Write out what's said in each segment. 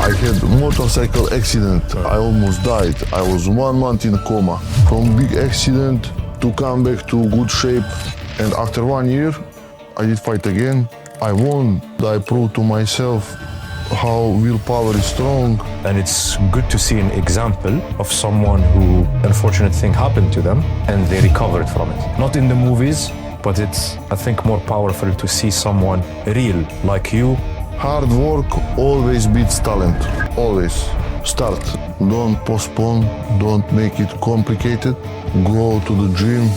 I had a motorcycle accident. I almost died. I was 1 month in coma. From big accident to come back to good shape. And after 1 year, I did fight again. I won. I proved to myself how willpower is strong. And it's good to see an example of someone who unfortunate thing happened to them and they recovered from it. Not in the movies, but it's, I think, more powerful to see someone real like you. Hard work always beats talent. Always. Start. Don't postpone. Don't make it complicated. Go to the gym.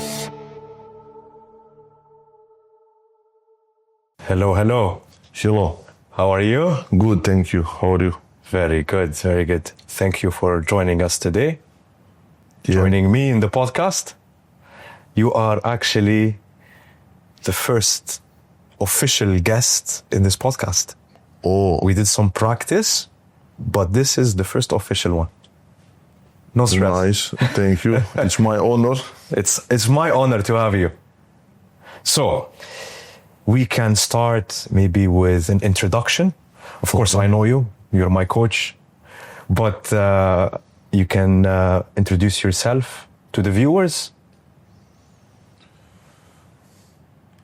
Hello, hello. Hello. How are you? Good, thank you. How are you? Very good, very good. Thank you for joining us today. Yeah. Joining me in the podcast. You are actually the first official guest in this podcast. Oh, We did some practice, but this is the first official one. No stress. nice. Thank you. It's my honor. It's my honor to have you. So, we can start maybe with an introduction. Of course, I know you. You're my coach. But you can introduce yourself to the viewers.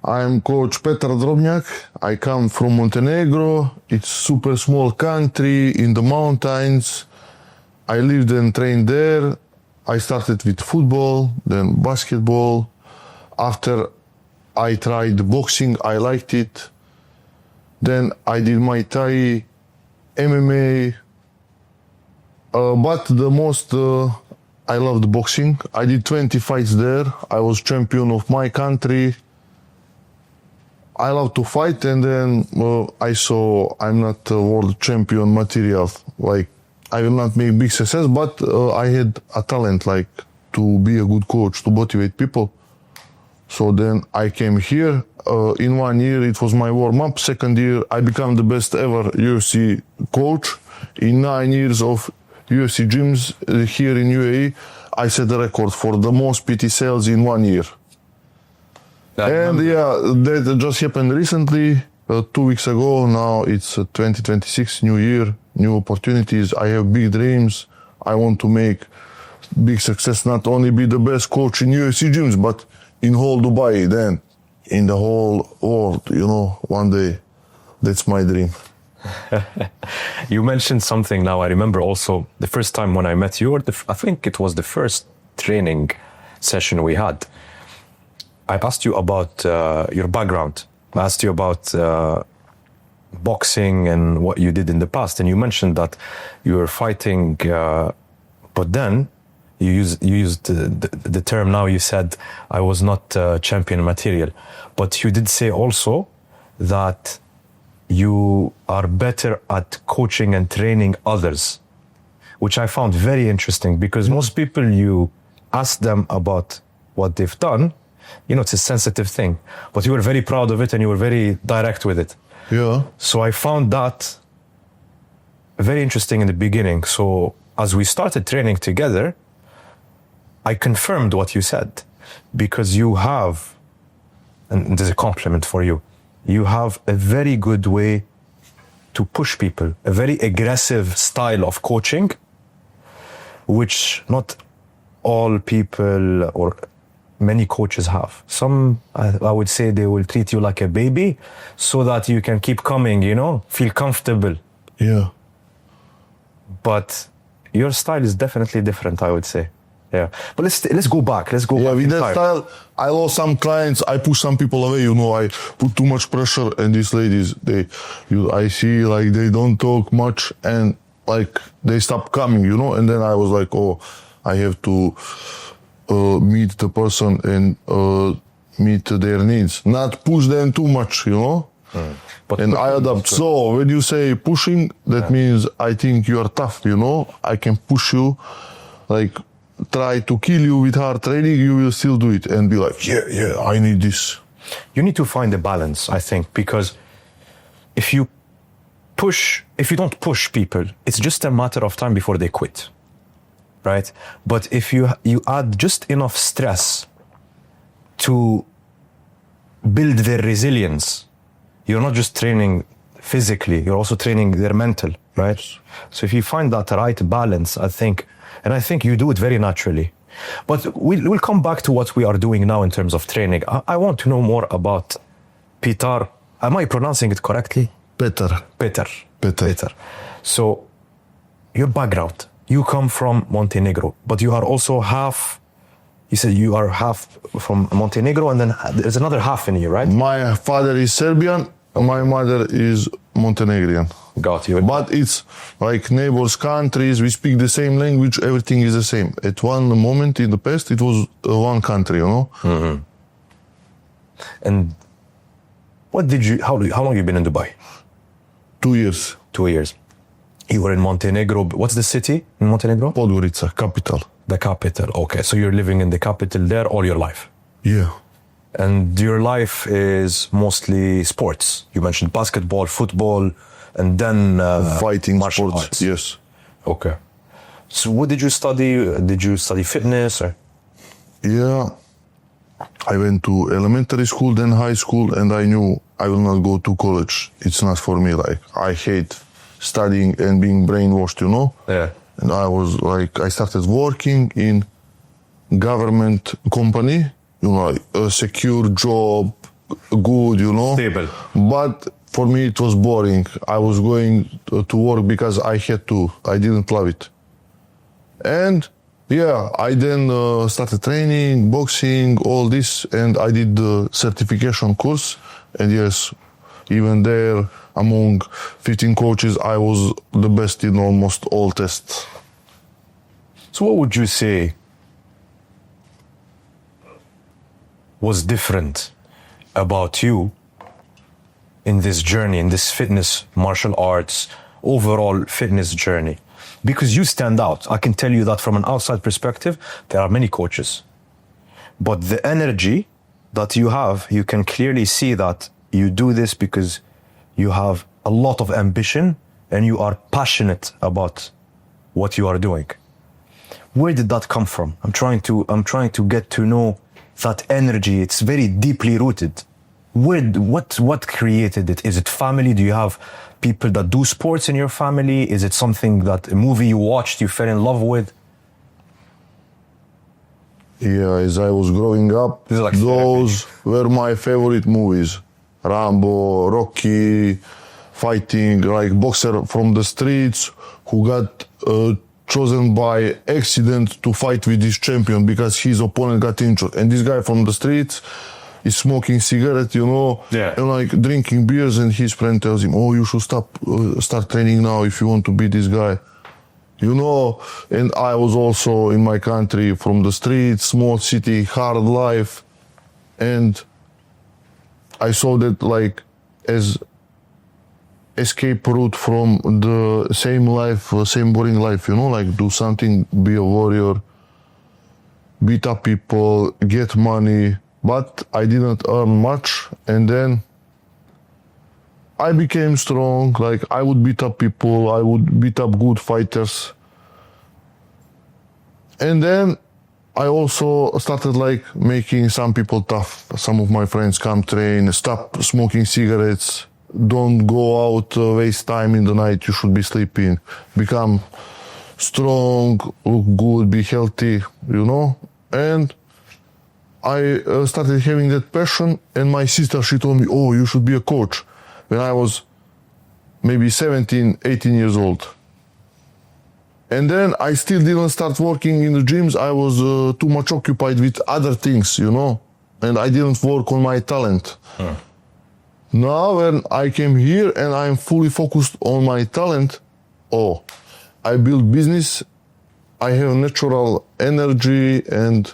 I'm Coach Peter Drobnjak. I come from Montenegro. It's super small country in the mountains. I lived and trained there. I started with football, then basketball. After I tried boxing, I liked it. Then I did Muay Thai, MMA. But the most I loved boxing. I did 20 fights there. I was champion of my country. I love to fight, and then I saw I'm not a world champion material. Like, I will not make big success, but I had a talent, like, to be a good coach, to motivate people. So then I came here. In 1 year, it was my warm-up. Second year, I became the best ever UFC coach. In 9 years of UFC gyms here in UAE, I set the record for the most PT sales in 1 year. And yeah, that just happened recently, 2 weeks ago. Now it's 2026, new year, new opportunities. I have big dreams. I want to make big success, not only be the best coach in UFC gyms, but in whole Dubai, then in the whole world, you know, one day. That's my dream. You mentioned something now. I remember also the first time when I met you, or I think it was the first training session we had. I asked you about your background. I asked you about boxing and what you did in the past. And you mentioned that you were fighting, but then you used the term now, you said, I was not champion material. But you did say also that you are better at coaching and training others, which I found very interesting, because most people, you ask them about what they've done, you know, it's a sensitive thing, but you were very proud of it and you were very direct with it. Yeah. So I found that very interesting in the beginning. So as we started training together, I confirmed what you said, because you have, and there's a compliment for you, you have a very good way to push people, a very aggressive style of coaching, which not all people or many coaches have. Some, I would say, they will treat you like a baby so that you can keep coming, you know, feel comfortable. Yeah. But your style is definitely different, I would say. Yeah. But let's go back. Let's go back. Yeah, with in that time. style, I lost some clients. I push some people away. You know, I put too much pressure, and these ladies, I see like they don't talk much, and like they stop coming. You know, and then I was like, oh, I have to meet the person and meet their needs, not push them too much. You know. But And I adapt. So when you say pushing, that means I think you are tough. You know, I can push you, like, try to kill you with hard training, you will still do it and be like, yeah, I need this. You need to find a balance, I think, because if you don't push people, it's just a matter of time before they quit, right? But if you add just enough stress to build their resilience, you're not just training physically, you're also training their mental. right? So if you find that right balance, I think you do it very naturally. But we'll come back to what we are doing now in terms of training. I want to know more about Petar. Am I pronouncing it correctly? Petar. Petar. So your background, you come from Montenegro, but you are also half, you said you are half from Montenegro, and then there's another half in you, right? My father is Serbian, my mother is Montenegrin. Got you. But it's like neighbors countries, we speak the same language, everything is the same. At one moment in the past, it was one country, you know? Mm-hmm. And how long you been in Dubai? 2 years. 2 years. You were in Montenegro. What's the city in Montenegro? Podgorica, capital. The capital. Okay, so you're living in the capital there all your life. Yeah. And your life is mostly sports. You mentioned basketball, football, and then fighting martial sports. arts. Yes. Okay. So what did you study? Did you study fitness? Or? Yeah. I went to elementary school, then high school, and I knew I will not go to college. It's not for me. Like, I hate studying and being brainwashed, you know? Yeah. And I started working in government company, you know, like a secure job, good, you know? Stable. But for me, it was boring. I was going to work because I had to. I didn't love it. And yeah, I then started training, boxing, all this, and I did the certification course. And yes, even there, among 15 coaches, I was the best in almost all tests. So what would you say was different about you in this journey, in this fitness, martial arts, overall fitness journey? Because you stand out. I can tell you that from an outside perspective, there are many coaches. But the energy that you have, you can clearly see that you do this because you have a lot of ambition and you are passionate about what you are doing. Where did that come from? I'm trying to get to know that energy. It's very deeply rooted. What created it? Is it family? Do you have people that do sports in your family? Is it something that a movie you watched, you fell in love with? Yeah, as I was growing up, Like those were my favorite movies. Rambo, Rocky, fighting, like boxer from the streets who got chosen by accident to fight with this champion because his opponent got injured. And this guy from the streets is smoking cigarette, you know, and like drinking beers, and his friend tells him, oh, you should start training now if you want to beat this guy. You know, and I was also in my country from the streets, small city, hard life. And I saw that like as escape route from the same life, same boring life, you know, like do something, be a warrior, beat up people, get money. But I didn't earn much, and then I became strong. Like I would beat up people, I would beat up good fighters. And then I also started like making some people tough. Some of my friends come train, stop smoking cigarettes, don't go out, waste time in the night, you should be sleeping, become strong, look good, be healthy, you know? And I started having that passion, and my sister, she told me, oh, you should be a coach, when I was maybe 17, 18 years old. And then I still didn't start working in the gyms. I was too much occupied with other things, you know, and I didn't work on my talent. Now when I came here and I'm fully focused on my talent, I build business, I have natural energy and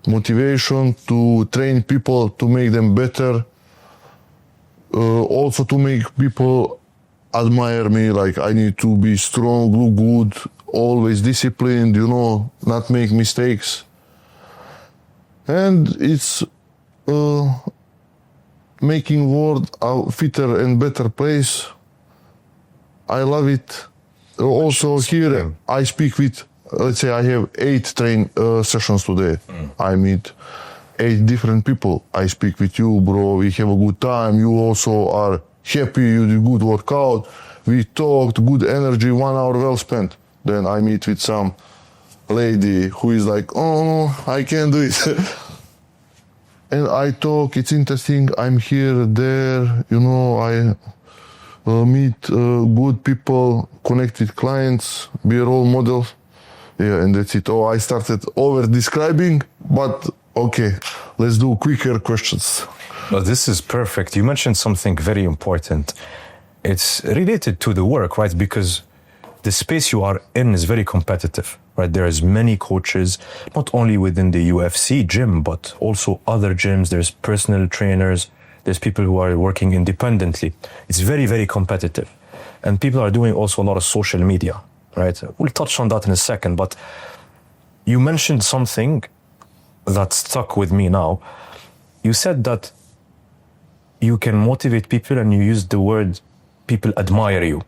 motivation to train people, to make them better, also to make people admire me. Like I need to be strong, look good, always disciplined, you know, not make mistakes. And it's making world a fitter and better place. I love it. Also here I speak with, let's say I have 8 train sessions today. I meet 8 different people. I speak with you, bro. We have a good time. You also are happy. You do good workout. We talked, good energy, 1 hour well spent. Then I meet with some lady who is like, oh, I can't do it. And I talk, it's interesting, I'm here, there, you know, I meet good people, connect with clients, be a role model. Yeah, and that's it. Oh, I started over-describing, but okay, let's do quicker questions. Well, this is perfect. You mentioned something very important. It's related to the work, right? Because the space you are in is very competitive, right? There's many coaches, not only within the UFC gym, but also other gyms. There's personal trainers. There's people who are working independently. It's very, very competitive. And people are doing also a lot of social media, right? We'll touch on that in a second, but you mentioned something that stuck with me now. You said that you can motivate people, and you used the word people admire you.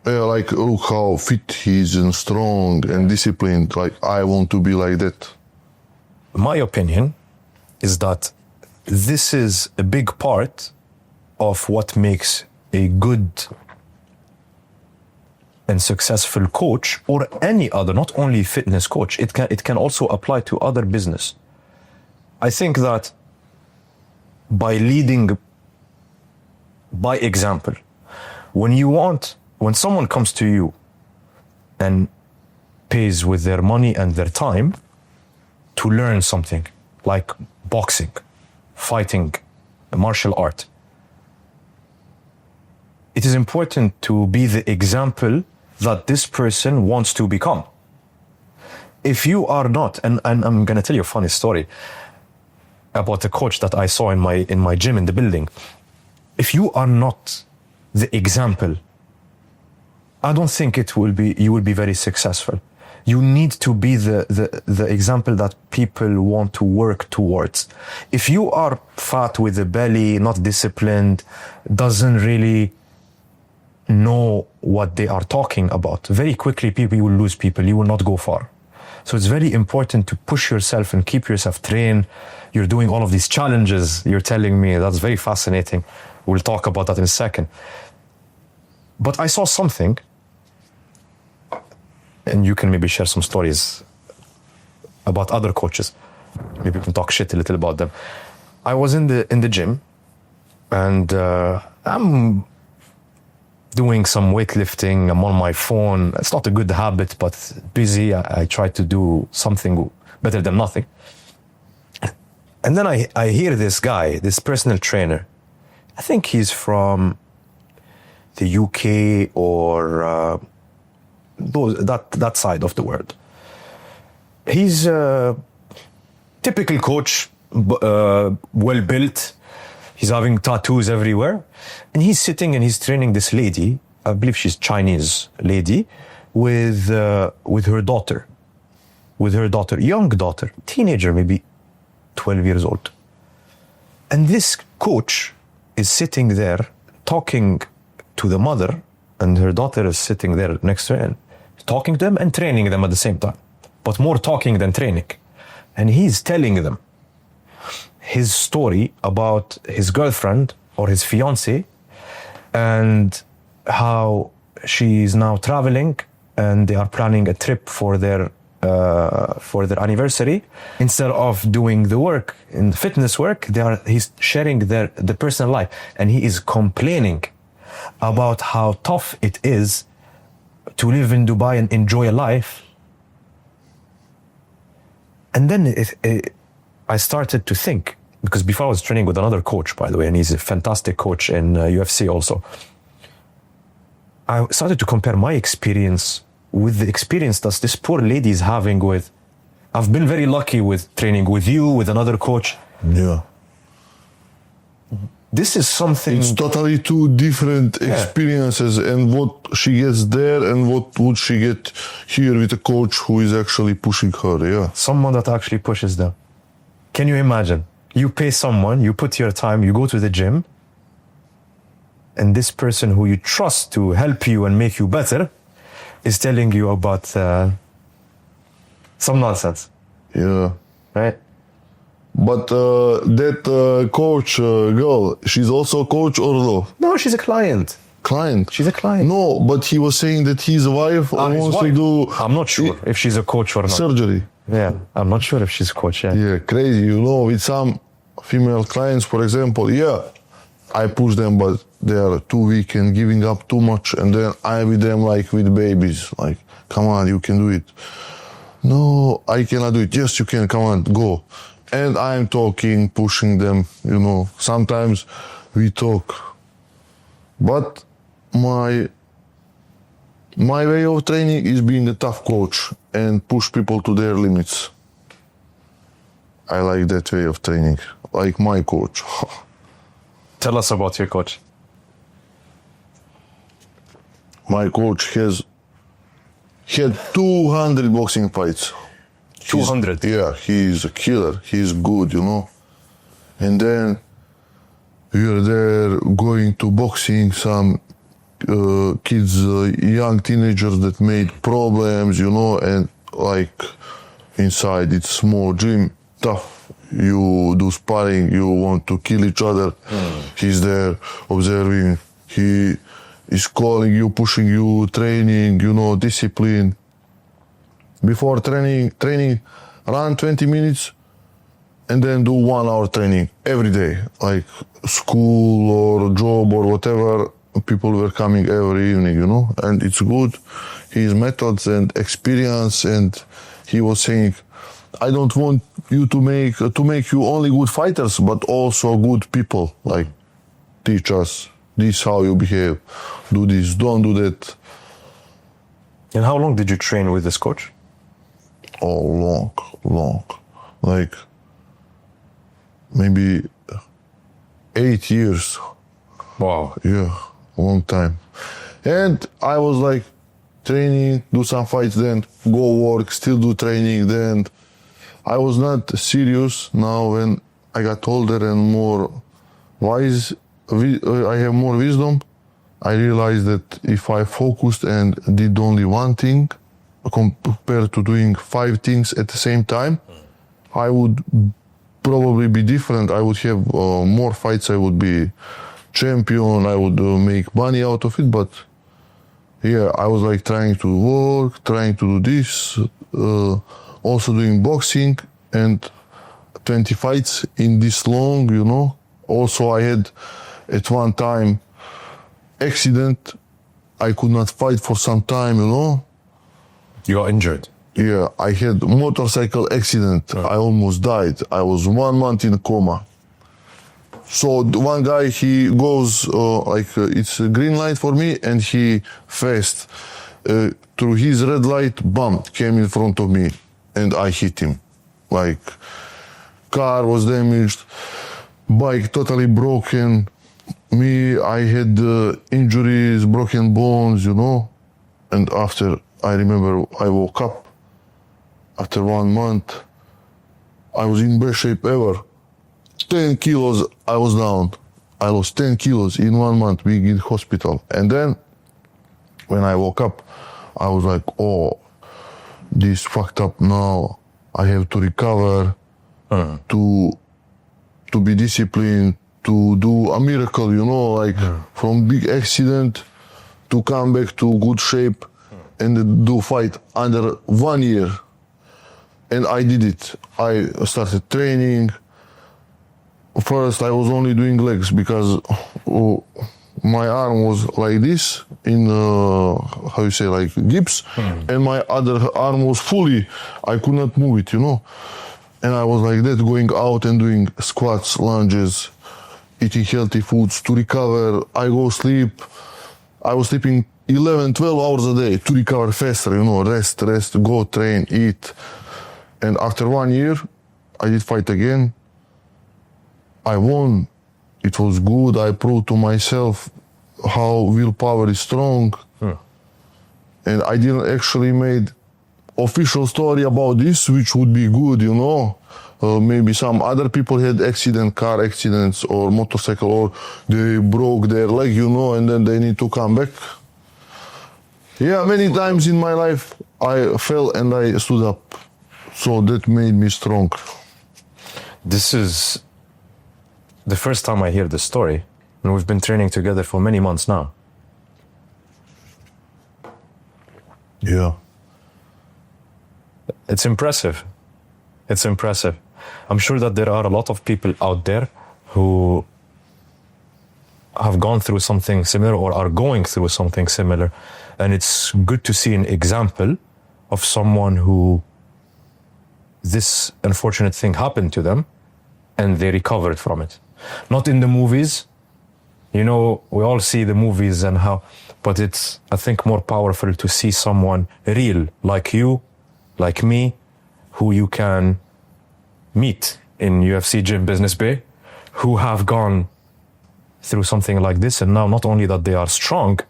Yeah, like, look how fit he is and strong and disciplined. Like, I want to be like that. My opinion is that this is a big part of what makes a good and successful coach, or any other, not only fitness coach. It can also apply to other business. I think that by leading by example, when someone comes to you and pays with their money and their time to learn something like boxing, fighting, a martial art, it is important to be the example that this person wants to become. If you are not, and I'm going to tell you a funny story about a coach that I saw in my gym in the building. If you are not the example, I don't think you will be very successful. You need to be the example that people want to work towards. If you are fat with a belly, not disciplined, doesn't really know what they are talking about, very quickly you will lose people. You will not go far. So it's very important to push yourself and keep yourself trained. You're doing all of these challenges. You're telling me that's very fascinating. We'll talk about that in a second. But I saw something, and you can maybe share some stories about other coaches. Maybe we can talk shit a little about them. I was in the gym, and I'm doing some weightlifting. I'm on my phone. It's not a good habit, but busy. I try to do something better than nothing. And then I hear this guy, this personal trainer. I think he's from the UK or that side of the world. He's a typical coach, well built. He's having tattoos everywhere, and he's sitting and he's training this lady. I believe she's Chinese lady, with her daughter, young daughter, teenager, maybe 12 years old. And this coach is sitting there talking to the mother, and her daughter is sitting there next to her, and talking to them and training them at the same time, but more talking than training. And he's telling them his story about his girlfriend or his fiancée, and how she is now traveling, and they are planning a trip for their anniversary. Instead of doing the work in fitness work, he's sharing the personal life, and he is complaining about how tough it is to live in Dubai and enjoy a life. And then I started to think, because before I was training with another coach, by the way, and he's a fantastic coach in UFC also. I started to compare my experience with the experience that this poor lady is having with. I've been very lucky with training with you, with another coach. Yeah. This is something. It's totally two different experiences, and what she gets there and what would she get here with a coach who is actually pushing her. Yeah. Someone that actually pushes them. Can you imagine? You pay someone, you put your time, you go to the gym, and this person who you trust to help you and make you better is telling you about some nonsense. Yeah. Right? But that coach girl, she's also a coach or no? No, she's a client. client. She's a client. No, but he was saying that his wife wants to do I'm not sure if she's a coach or not. surgery. Yeah, I'm not sure if she's a coach. Yeah. Yeah, crazy. You know, with some female clients, for example, yeah, I push them, but they are too weak and giving up too much. And then I with them like with babies. Like, come on, you can do it. No, I cannot do it. Yes, you can. Come on, go. And I'm talking, pushing them, you know. Sometimes we talk. But my way of training is being a tough coach and push people to their limits. I like that way of training, like my coach. Tell us about your coach. My coach had 200 boxing fights. 200? Yeah, he's a killer. He's good, you know. And then we were there going to boxing, some kids, young teenagers that made problems, you know, and like inside it's small gym, tough. You do sparring, you want to kill each other. He's there observing. He is calling you, pushing you, training, you know, discipline. Before training, run 20 minutes and then do 1 hour training every day, like school or job or whatever. People were coming every evening, you know, and it's good. His methods and experience, and he was saying, I don't want you to make you only good fighters, but also good people. Like, teach us this how you behave, do this, don't do that. And how long did you train with this coach? Oh, long, like maybe 8 years. Wow. Yeah, long time. And I was like training, do some fights, then go work, still do training. Then I was not serious. Now when I got older and more wise, I have more wisdom. I realized that if I focused and did only one thing, compared to doing 5 things at the same time, I would probably be different. I would have more fights. I would be champion. I would make money out of it. But yeah, I was like trying to work, trying to do this, also doing boxing, and 20 fights in this long, you know. Also, I had at one time accident. I could not fight for some time, you know. You got injured? Yeah, I had motorcycle accident. I almost died. I was 1 month in a coma. So one guy, he goes it's a green light for me, and he fast through his red light, bam, came in front of me, and I hit him. Like, car was damaged, bike totally broken. Me, I had injuries, broken bones, you know. And after, I remember I woke up after 1 month. I was in best shape ever. 10 kilos I was down. I lost 10 kilos in 1 month being in hospital. And then when I woke up, I was like, oh, this fucked up now. I have to recover, to be disciplined, to do a miracle, you know, like from big accident to come back to good shape and do fight under 1 year. And I did it. I started training. First, I was only doing legs because my arm was like this in, how you say, like gips. And my other arm was fully, I could not move it, you know. And I was like that, going out and doing squats, lunges, eating healthy foods to recover. I go sleep. I was sleeping 11, 12 hours a day to recover faster, you know, rest, go train, eat. And after 1 year, I did fight again. I won. It was good. I proved to myself how willpower is strong. And I didn't actually made official story about this, which would be good, you know. Maybe some other people had car accidents or motorcycle, or they broke their leg, you know, and then they need to come back. Yeah, many times in my life I fell and I stood up. So that made me strong. This is the first time I hear this story, and we've been training together for many months now. Yeah. It's impressive. It's impressive. I'm sure that there are a lot of people out there who have gone through something similar or are going through something similar. And it's good to see an example of someone who this unfortunate thing happened to them and they recovered from it. Not in the movies. You know, we all see the movies and how, but it's, I think, more powerful to see someone real, like you, like me, who you can meet in UFC Gym Business Bay, who have gone through something like this, and now not only that they are strong,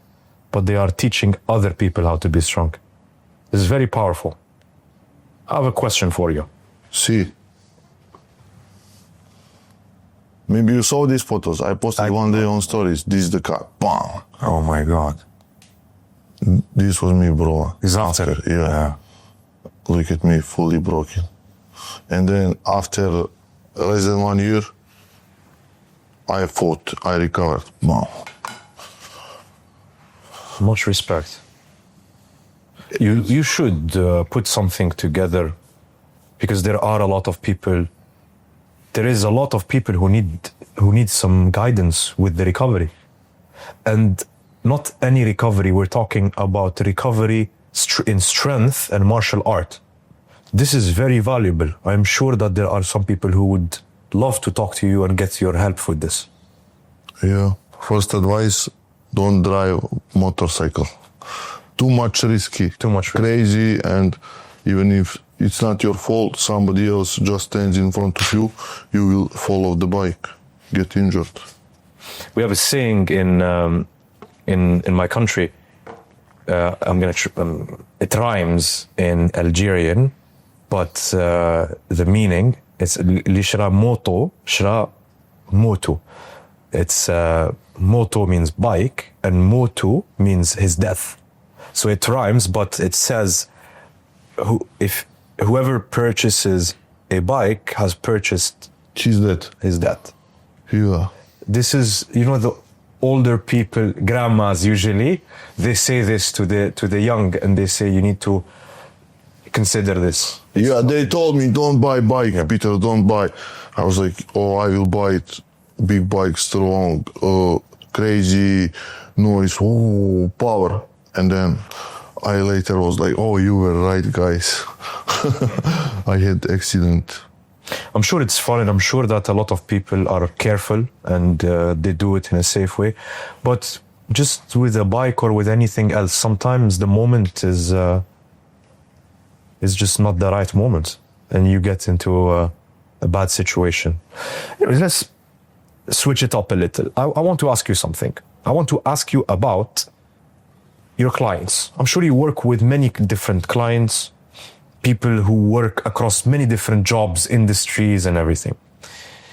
but they are teaching other people how to be strong. This is very powerful. I have a question for you. See. Maybe you saw these photos. I posted one day on stories. This is the car. Bam. Oh my God. This was me, bro. This after. Yeah. Look at me, fully broken. And then after less than 1 year, I fought, I recovered. Bam. Much respect. You should put something together, because there are a lot of people. There is a lot of people who need some guidance with the recovery, and not any recovery. We're talking about recovery in strength and martial art. This is very valuable. I'm sure that there are some people who would love to talk to you and get your help with this. Yeah. First advice: don't drive motorcycle. Too much risky. Too much risky. Crazy, and even if it's not your fault, somebody else just stands in front of you, you will fall off the bike, get injured. We have a saying in my country. It rhymes in Algerian, but the meaning is li shra moto, shra moto. It's moto means bike, and motu means his death. So it rhymes, but it says if whoever purchases a bike has purchased his death. Yeah. This is, you know, the older people, grandmas usually, they say this to the young, and they say you need to consider this. Yeah, they told me don't buy bike, Peter, don't buy. I was like, oh, I will buy it. Big bike, strong, crazy noise, oh, power. And then I later was like, oh, you were right, guys. I had accident. I'm sure it's fun, and I'm sure that a lot of people are careful and they do it in a safe way. But just with a bike or with anything else, sometimes the moment is just not the right moment, and you get into a bad situation. Anyways, let's switch it up a little. I want to ask you something. I want to ask you about your clients. I'm sure you work with many different clients, people who work across many different jobs, industries, and everything.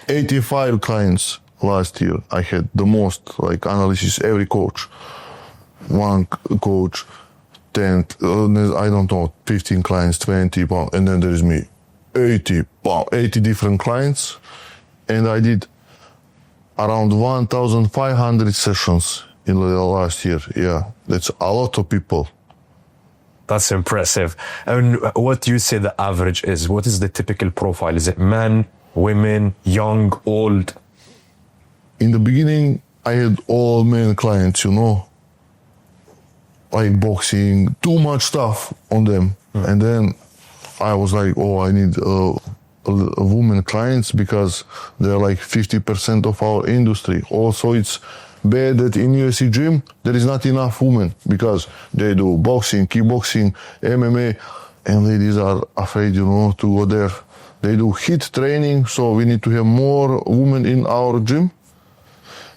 85 clients last year. I had the most, like, analysis, every coach. One coach, 10, I don't know, 15 clients, 20, and then there is me. 80 different clients. And I did around 1,500 sessions in the last year. Yeah, that's a lot of people. That's impressive. And what do you say the average is? What is the typical profile? Is it men, women, young, old? In the beginning, I had all men clients, you know, like boxing, too much stuff on them. And then I was like, oh, I need women clients, because they're like 50% of our industry. Also, it's bad that in UFC gym there is not enough women, because they do boxing, kickboxing, MMA, and ladies are afraid, you know, to go there. They do HIIT training, so we need to have more women in our gym.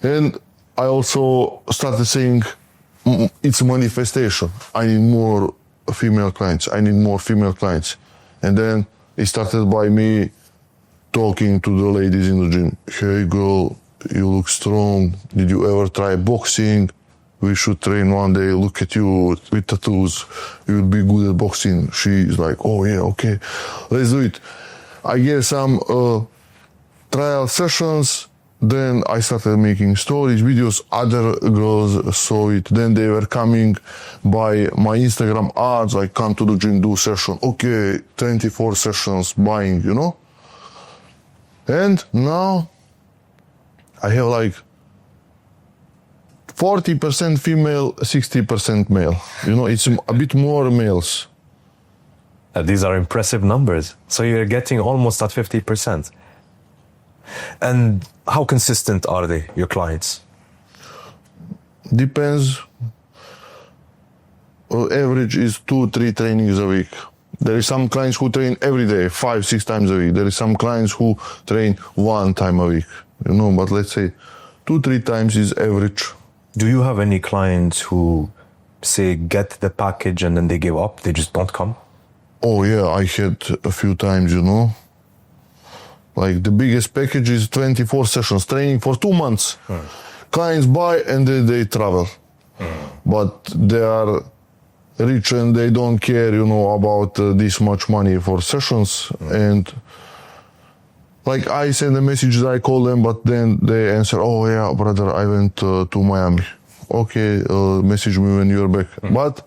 And I also started saying it's a manifestation. I need more female clients. I need more female clients. And then it started by me talking to the ladies in the gym. Hey girl, you look strong. Did you ever try boxing? We should train one day. Look at you with tattoos. You'll be good at boxing. She's like, oh yeah, okay, let's do it. I gave some trial sessions, then I started making stories, videos. Other girls saw it. Then they were coming by my Instagram ads. I come to the gym, do session. Okay, 24 sessions, buying, you know. And now I have like 40% female, 60% male. You know, it's a bit more males. These are impressive numbers. So you're getting almost at 50%. And how consistent are they, your clients? Depends. Average is 2-3 trainings a week. There is some clients who train every day, 5-6 times a week. There is some clients who train 1 time a week. You know, but let's say 2-3 times is average. Do you have any clients who say get the package and then they give up? They just don't come? Oh yeah, I had a few times, you know. Like the biggest package is 24 sessions, training for 2 months. Clients buy and then they travel. But they are rich and they don't care, you know, about this much money for sessions. And like I send a message, I call them, but then they answer, oh yeah, brother, I went to Miami. Okay, message me when you're back. But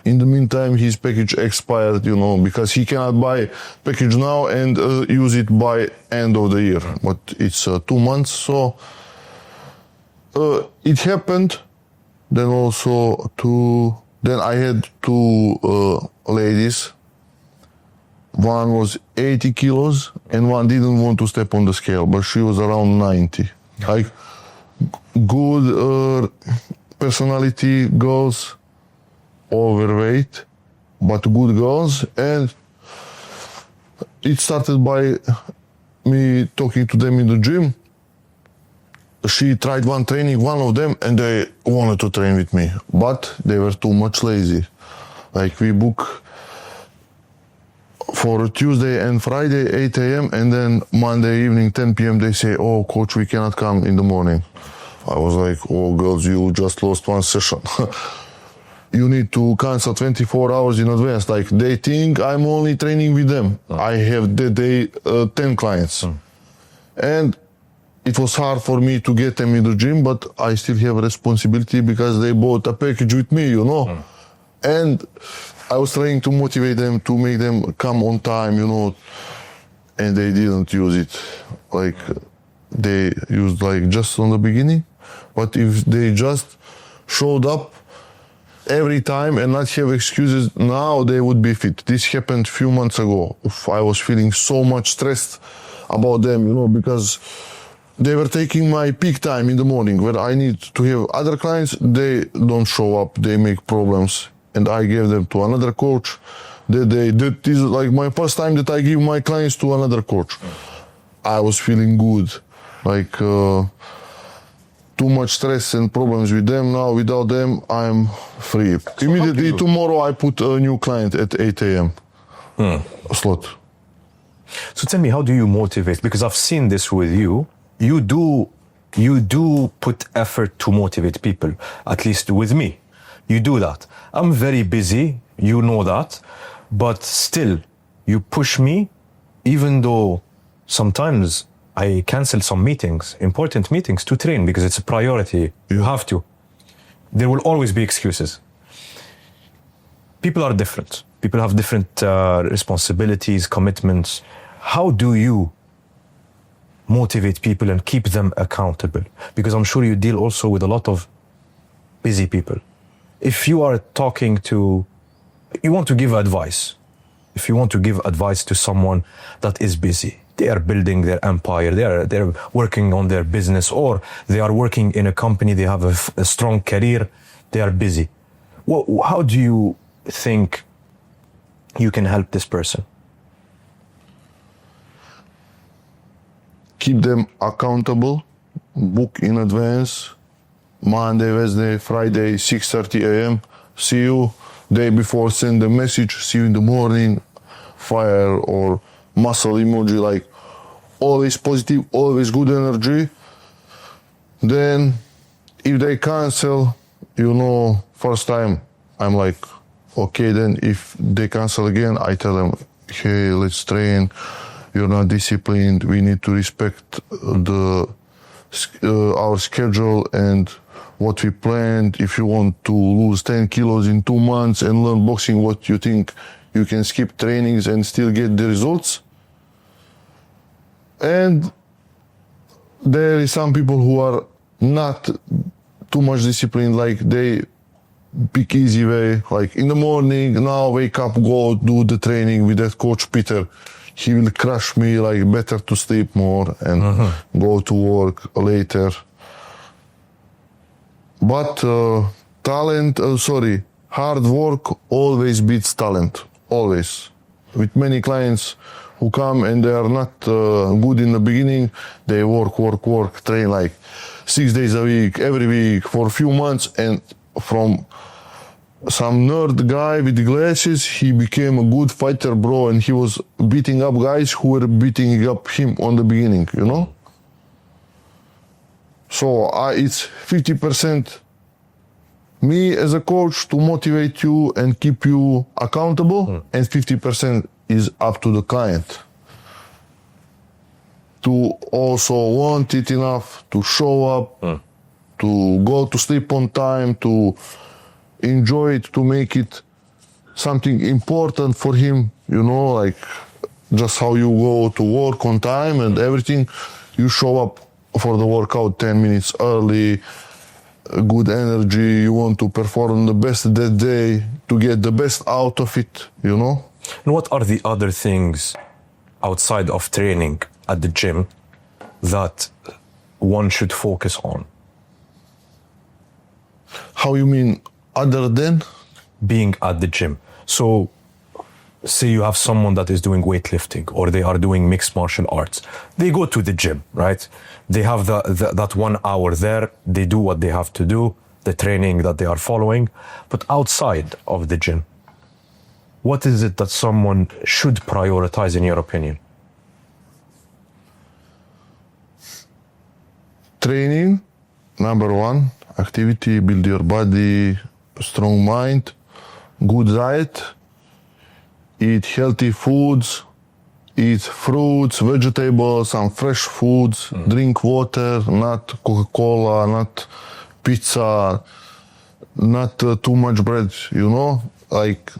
in the meantime, his package expired, you know, because he cannot buy package now and use it by end of the year. But it's 2 months, so it happened. Then also then I had 2 ladies. One was 80 kilos and one didn't want to step on the scale, but she was around 90. Like good personality girls, overweight, but good girls. And it started by me talking to them in the gym. She tried one training, one of them, and they wanted to train with me, but they were too much lazy. Like we book for Tuesday and Friday, 8 a.m. and then Monday evening, 10 p.m. they say, oh, coach, we cannot come in the morning. I was like, oh, girls, you just lost 1 session. You need to cancel 24 hours in advance. Like they think I'm only training with them. I have that day 10 clients. And it was hard for me to get them in the gym, but I still have a responsibility because they bought a package with me, you know. And I was trying to motivate them, to make them come on time, you know, and they didn't use it. Like they used like just on the beginning, but if they just showed up every time and not have excuses, now they would be fit. This happened a few months ago. I was feeling so much stressed about them, you know, because they were taking my peak time in the morning where I need to have other clients. They don't show up, they make problems. And I gave them to another coach. This is like my first time that I give my clients to another coach. I was feeling good. Like too much stress and problems with them. Now without them, I'm free. So immediately tomorrow I put a new client at 8 a.m. slot. So tell me, how do you motivate? Because I've seen this with you. You do put effort to motivate people, at least with me. You do that. I'm very busy, you know that, but still, you push me, even though sometimes I cancel some meetings, important meetings, to train because it's a priority. You have to. There will always be excuses. People are different. People have different responsibilities, commitments. How do you motivate people and keep them accountable? Because I'm sure you deal also with a lot of busy people. If you are you want to give advice. If you want to give advice to someone that is busy, they are building their empire, they're working on their business, or they are working in a company, they have a strong career, they are busy. How do you think you can help this person? Keep them accountable, book in advance, Monday, Wednesday, Friday, 6:30 a.m. See you. Day before, send a message. See you in the morning. Fire or muscle emoji, like always positive, always good energy. Then if they cancel, you know, first time, I'm like, okay, then if they cancel again, I tell them, hey, let's train. You're not disciplined. We need to respect the our schedule and what we planned. If you want to lose 10 kilos in 2 months and learn boxing, what you think you can skip trainings and still get the results. And there is some people who are not too much disciplined, like they pick easy way, like in the morning, now wake up, go do the training with that coach Peter. He will crush me, like better to sleep more and go to work later. But hard work always beats talent, always. With many clients who come and they are not good in the beginning, they work, train like 6 days a week, every week for a few months, and from some nerd guy with glasses, he became a good fighter, bro, and he was beating up guys who were beating up him on the beginning, you know? So it's 50% me as a coach to motivate you and keep you accountable, and 50% is up to the client to also want it enough to show up, to go to sleep on time, to enjoy it, to make it something important for him, you know, like just how you go to work on time and everything. You show up for the workout 10 minutes early, good energy, you want to perform the best that day to get the best out of it, you know. And what are the other things outside of training at the gym that one should focus on? How you mean, other than? Being at the gym. So, say you have someone that is doing weightlifting or they are doing mixed martial arts. They go to the gym, right? They have that 1 hour there. They do what they have to do, the training that they are following. But outside of the gym, what is it that someone should prioritize in your opinion? Training, number one. Activity, build your body, strong mind, good diet, eat healthy foods, eat fruits, vegetables, some fresh foods, drink water, not Coca-Cola, not pizza, not too much bread, you know, like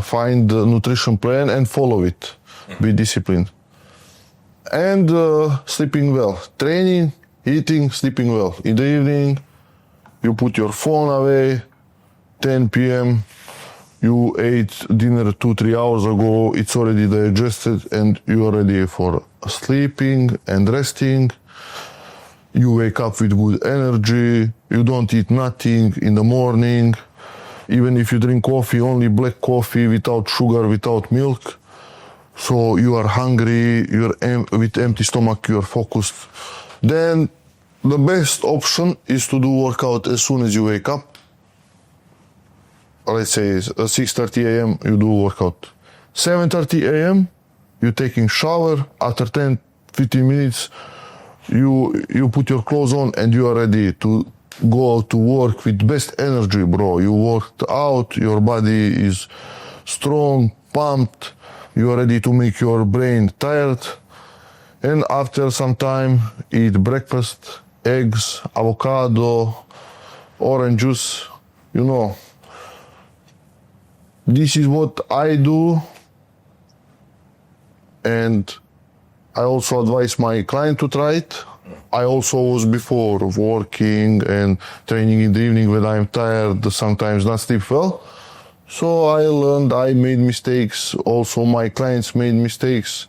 find the nutrition plan and follow it, be disciplined. And sleeping well, training, eating, sleeping well. In the evening, you put your phone away, 10 p.m., you ate dinner 2-3 hours ago, it's already digested and you are ready for sleeping and resting. You wake up with good energy, you don't eat nothing in the morning. Even if you drink coffee, only black coffee without sugar, without milk. So you are hungry, you're with empty stomach, you're focused. Then the best option is to do workout as soon as you wake up. Let's say 6:30 a.m. you do workout. 7:30 a.m. you taking shower. After 10-15 minutes you put your clothes on and you are ready to go to work with best energy, bro. You worked out, your body is strong, pumped, you are ready to make your brain tired. And after some time eat breakfast, eggs, avocado, orange juice, you know. This is what I do, and I also advise my client to try it. I also was before working and training in the evening when I'm tired, sometimes not sleep well. So I learned, I made mistakes, also my clients made mistakes.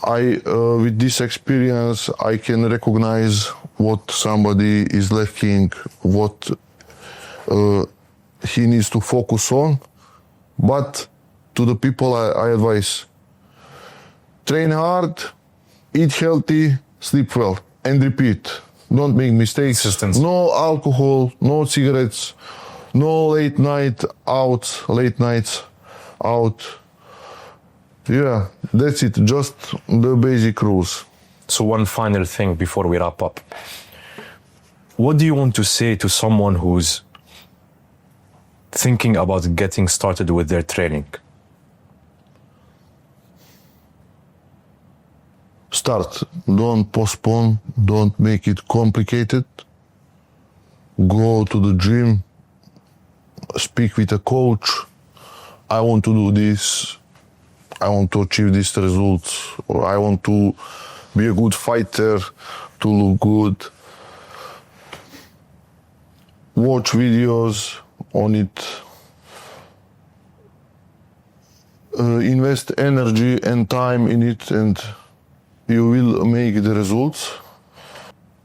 With this experience, I can recognize what somebody is lacking, what he needs to focus on. But to the people I advise, train hard, eat healthy, sleep well, and repeat. Don't make mistakes. Consistency. No alcohol, no cigarettes, no late nights out. Yeah, that's it, just the basic rules. So one final thing before we wrap up. What do you want to say to someone who's thinking about getting started with their training? start. Don't postpone. Don't make it complicated. Go to the gym. Speak with a coach. I want to do this. I want to achieve these results. Or I want to be a good fighter, to look good. Watch videos on it. Invest energy and time in it, and you will make the results.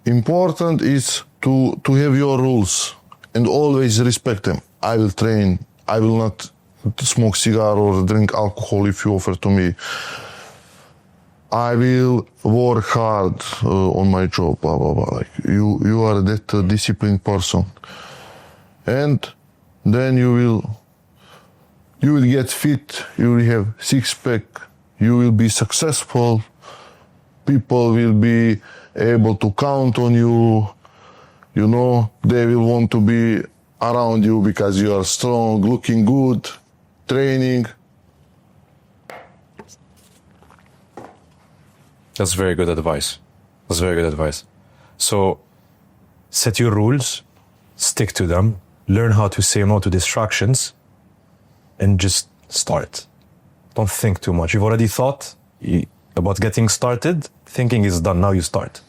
Important is to have your rules and always respect them. I will train. I will not smoke cigar or drink alcohol if you offer to me. I will work hard on my job. Blah blah blah. Like you are that disciplined person, and then you will get fit, you will have six-pack, you will be successful, people will be able to count on you, you know, they will want to be around you because you are strong, looking good, training. That's very good advice. That's very good advice. So set your rules, stick to them, learn how to say no to distractions, and just start. Don't think too much. You've already thought about getting started. Thinking is done. Now you start.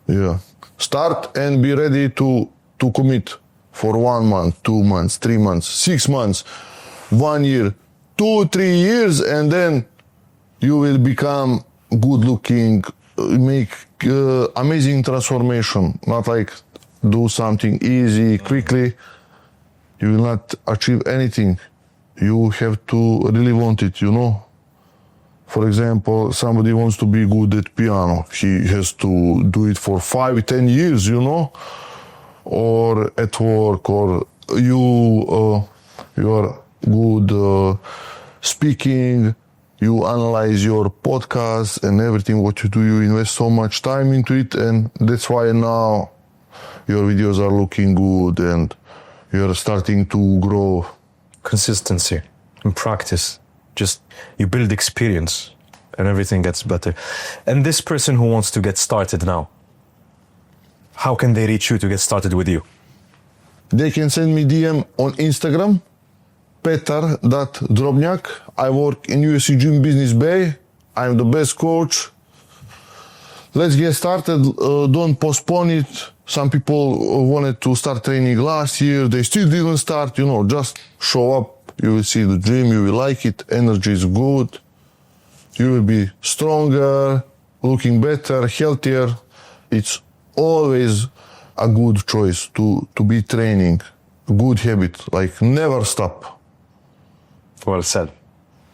Yeah. Start and be ready to commit for 1 month, 2 months, 3 months, 6 months, 1 year, 2-3 years, and then you will become good looking, make amazing transformation. Not like do something easy, quickly. You will not achieve anything. You have to really want it, you know. For example, somebody wants to be good at piano. He has to do it for 5-10 years, you know. Or at work, or you are good speaking. You analyze your podcast and everything what you do. You invest so much time into it, and that's why now your videos are looking good and you're starting to grow. Consistency and practice. Just you build experience and everything gets better. And this person who wants to get started now, how can they reach you to get started with you? They can send me DM on Instagram, Petar.Drobnjak. I work in UFC Gym Business Bay. I'm the best coach. Let's get started. Don't postpone it. Some people wanted to start training last year. They still didn't start. You know, just show up. You will see the gym. You will like it. Energy is good. You will be stronger, looking better, healthier. It's always a good choice to be training. Good habit. Like never stop. Well said.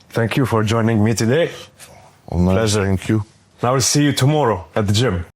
Thank you for joining me today. Nice. Pleasure. Thank you. I will see you tomorrow at the gym.